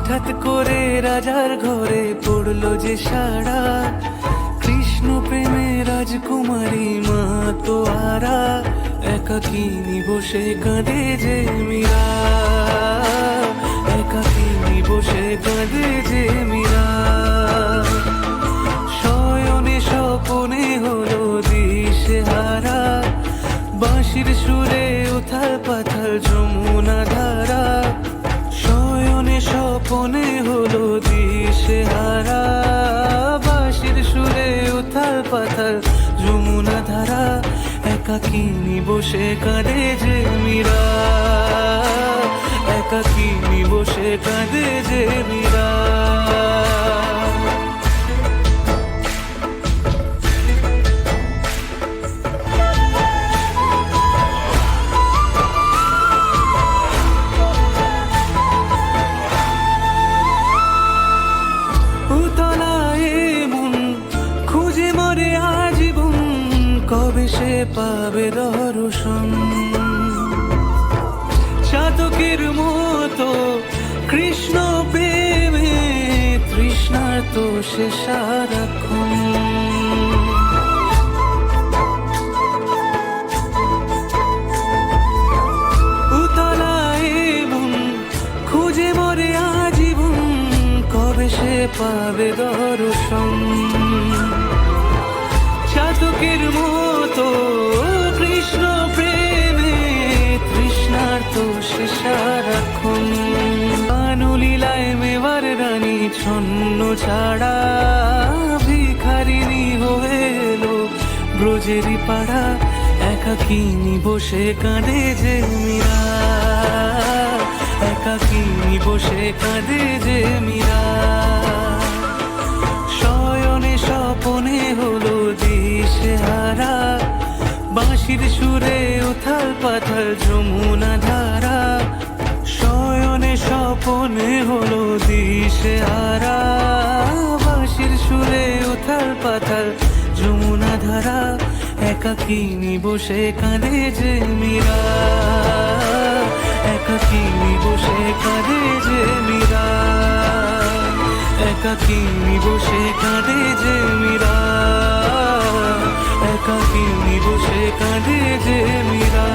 হঠাৎ করে রাজার ঘরে পড়লো যে সাড়া, কৃষ্ণ প্রেমে রাজকুমারী মা তো আরা, একাকিনী বসে কাঁদে যে মীরা, একাকিনী বসে কাঁদে যে মীরা। শয়নে স্বপনে হলো দিশেহারা, বাঁশির সুরে উথাল পাথাল যমুনা ধারা। শয়নে স্বপনে হলো দিশেহারা, বাঁশির সুরে উথাল পাথাল যমুনা ধারা, একাকিনী বসে কাঁদে যে মীরা, একাকিনী বসে কাঁদে যে মীরা। খুঁজে মরে আজীবন, কবে সে পাবে দর্শন। চাতকের মতো কৃষ্ণ প্রেমে তৃষ্ণার্ত সে সারাক্ষণ। উতলায় মন খুঁজে মরে আজীবন, কবে সে পাবে দর্শন। চাতকের মতো কৃষ্ণ প্রেমে তৃষ্ণার্ত সে সারাক্ষণ। আনুলীলায় মেবার রানী ছন্ন ছাড়া, ভিখারিনী হয়ে এলো ব্রজেরই পাড়া, একাকিনী বসে কাঁদে যে মীরা, একাকিনী বসে কাঁদে যে মীরা। শয়নে স্বপনে হলো দিশেহারা, বাঁশির সুরে উথাল পাথাল যমুনা ধারা। শয়নে স্বপনে হলো দিশেহারা, বাঁশির সুরে উথাল পাথাল যমুনা ধারা, একাকিনী বসে কাঁদে যে মীরা, একাকিনী বসে কাঁদে যে মীরা, একাকিনী বসে কাঁদে যে মীরা, একাকিনী বসে কাঁদে যে মীরা।